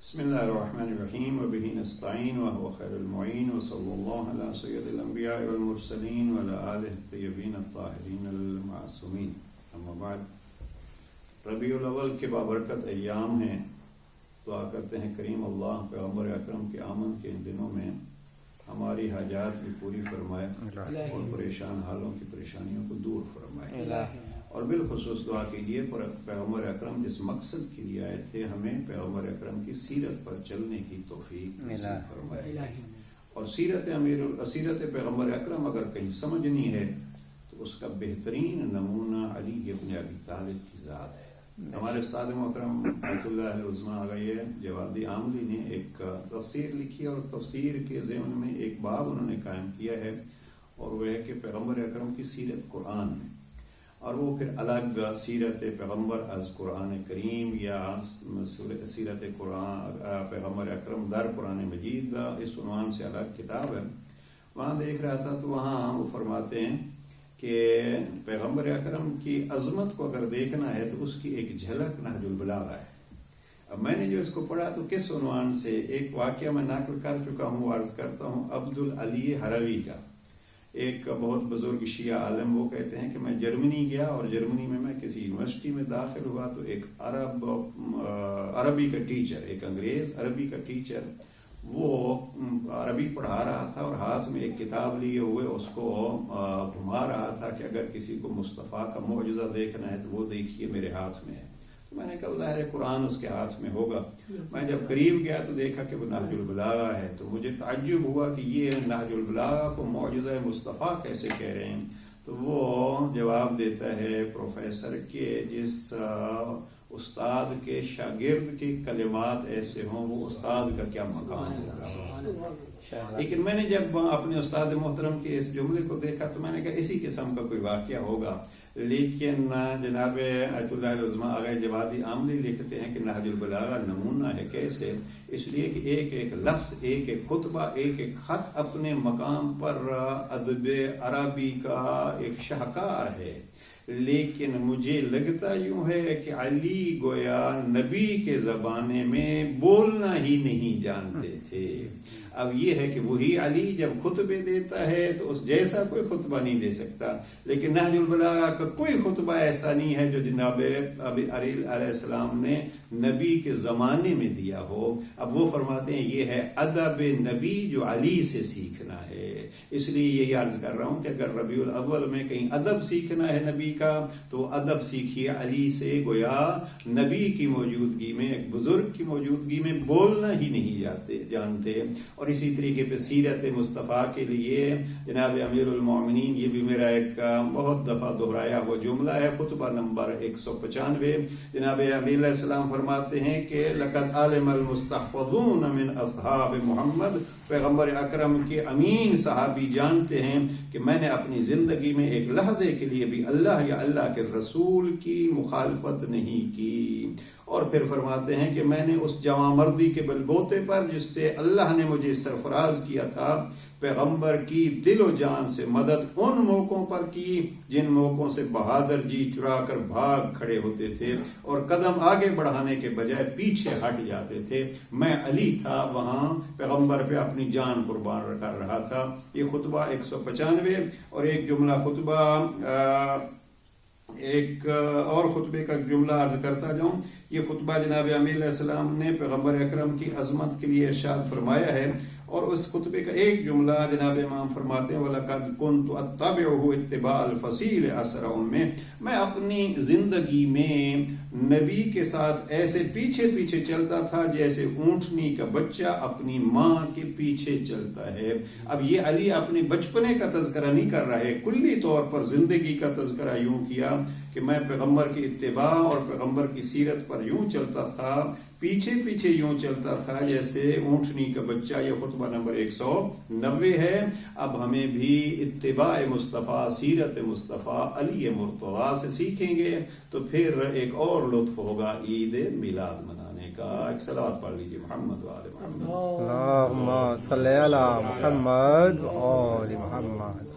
بسم اللہ الرحمن الرحیم وبہ نستعین وهو خیر المعین وصلی اللہ علی سید الانبیاء والمرسلین وعلی آلہ الطیبین الطاہرین المعصومین. اما بعد، ربیع الاول کے بابرکت ایام ہیں. دعا کرتے ہیں کریم اللہ پیغمبر اکرم کے آمد کے ان دنوں میں ہماری حاجات بھی پوری فرمائے اور پریشان حالوں کی پریشانیوں کو دور فرمائے. اور بالخصوص دعا کیجیے پیغمبر اکرم جس مقصد کے لیے آئے تھے ہمیں پیغمبر اکرم کی سیرت پر چلنے کی توفیق نصیب فرمائے. اور سیرت پیغمبر اکرم اگر کہیں سمجھنی ہے تو اس کا بہترین نمونہ علی ابن ابی طالب کی ذات ہے. ہمارے استاد محترم بیت اللہ العظمہ آگئی جوادی عاملی نے ایک تفسیر لکھی اور تفسیر کے ضمن میں ایک باب انہوں نے قائم کیا ہے، اور وہ ہے کہ پیغمبر اکرم کی سیرت قرآن میں. اور وہ پھر الگ سیرت پیغمبر از قرآن کریم یا سیرت قرآن پیغمبر اکرم در قرآن مجید اس عنوان سے الگ کتاب ہے. وہاں دیکھ رہا تھا تو وہاں وہ فرماتے ہیں کہ پیغمبر اکرم کی عظمت کو اگر دیکھنا ہے تو اس کی ایک جھلک نہج البلاغہ ہے. اب میں نے جو اس کو پڑھا تو کس عنوان سے ایک واقعہ میں نقل کر چکا ہوں، عرض کرتا ہوں. عبدالعلی حروی کا ایک بہت بزرگ شیعہ عالم، وہ کہتے ہیں کہ میں جرمنی گیا اور جرمنی میں کسی یونیورسٹی میں داخل ہوا تو ایک عربی کا ٹیچر، ایک انگریز عربی کا ٹیچر، وہ عربی پڑھا رہا تھا اور ہاتھ میں ایک کتاب لیے ہوئے اس کو گھما رہا تھا کہ اگر کسی کو مصطفیٰ کا معجزہ دیکھنا ہے تو وہ دیکھیے میرے ہاتھ میں ہے. تو میں نے کہا ظاہر قرآن اس کے ہاتھ میں ہوگا. میں جب قریب گیا تو دیکھا کہ وہ نہج البلاغہ ہے. تو مجھے تعجب ہوا کہ یہ نہج البلاغہ کو معجزہ مصطفیٰ کیسے کہہ رہے ہیں. تو وہ جواب دیتا ہے پروفیسر کے جس استاد کے شاگرد کے کلمات ایسے ہوں وہ استاد کا کیا مقام ہوگا. لیکن میں نے جب اپنے استاد محترم کے اس جملے کو دیکھا تو میں نے کہا اسی قسم کا کوئی واقعہ ہوگا. لیکن جناب آیت اللہ العظمہ آغا جوادی عاملی لکھتے ہیں کہ نہج البلاغہ نمونہ ہے. کیسے؟ اس لیے کہ ایک ایک لفظ، ایک ایک خطبہ، ایک ایک خط اپنے مقام پر ادب عربی کا ایک شاہکار ہے. لیکن مجھے لگتا یوں ہے کہ علی گویا نبی کے زمانے میں بولنا ہی نہیں جانتے تھے. اب یہ ہے کہ وہی علی جب خطبے دیتا ہے تو اس جیسا کوئی خطبہ نہیں دے سکتا. لیکن نہج البلاغہ کا کوئی خطبہ ایسا نہیں ہے جو جناب علیہ السلام نے نبی کے زمانے میں دیا ہو. اب وہ فرماتے ہیں یہ ہے ادب نبی جو علی سے سیکھنا ہے. اس لیے یہ عرض کر رہا ہوں کہ اگر ربیع الاول میں کہیں ادب سیکھنا ہے نبی کا تو ادب سیکھیے علی سے. گویا نبی کی موجودگی میں، ایک بزرگ کی موجودگی میں بولنا ہی نہیں جانتے. اور اسی طریقے پہ سیرت مصطفیٰ کے لیے جناب امیر المومنین، یہ بھی میرا ایک بہت دفعہ دہرایا وہ جملہ ہے، خطبہ نمبر 195. جناب امیر علیہ السلام فرماتے ہیں کہ لقد علم المستحفظون من اصحاب محمد، پیغمبر اکرم کے امین صحابی جانتے ہیں کہ میں نے اپنی زندگی میں ایک لحظے کے لیے بھی اللہ یا اللہ کے رسول کی مخالفت نہیں کی. اور پھر فرماتے ہیں کہ میں نے اس جواں مردی کے بلبوتے پر جس سے اللہ نے مجھے سرفراز کیا تھا، پیغمبر کی دل و جان سے مدد ان موقعوں پر کی جن موقعوں سے بہادر جی چرا کر بھاگ کھڑے ہوتے تھے اور قدم آگے بڑھانے کے بجائے پیچھے ہٹ جاتے تھے. میں علی تھا، وہاں پیغمبر پہ اپنی جان قربان کر رہا تھا. یہ خطبہ 195. اور ایک جملہ خطبہ ایک اور خطبے کا جملہ عرض کرتا جاؤں. یہ خطبہ جناب امیر علیہ السلام نے پیغمبر اکرم کی عظمت کے لیے ارشاد فرمایا ہے. اور اس خطبے کا ایک جملہ جناب امام فرماتے ہیں وَلَقَدْ كُنْتُ أَتَّبِعُهُ اتِّبَاعَ الْفَصِيلِ أَسْرَعُ، میں اپنی زندگی میں نبی کے ساتھ ایسے پیچھے پیچھے چلتا تھا جیسے اونٹنی کا بچہ اپنی ماں کے پیچھے چلتا ہے. اب یہ علی اپنے بچپنے کا تذکرہ نہیں کر رہا ہے، کلی طور پر زندگی کا تذکرہ یوں کیا کہ میں پیغمبر کی اتباع اور پیغمبر کی سیرت پر یوں چلتا تھا، پیچھے پیچھے یوں چلتا تھا جیسے اونٹنی کا بچہ. یہ خطبہ نمبر 190 ہے. اب ہمیں بھی اتباع مصطفیٰ، سیرت مصطفیٰ علی مرتضیٰ سے سیکھیں گے تو پھر ایک اور لطف ہوگا عید میلاد منانے کا. ایک صلوات پڑھ لیجیے محمد و آل محمد. اللہم صلی علی محمد و آل محمد.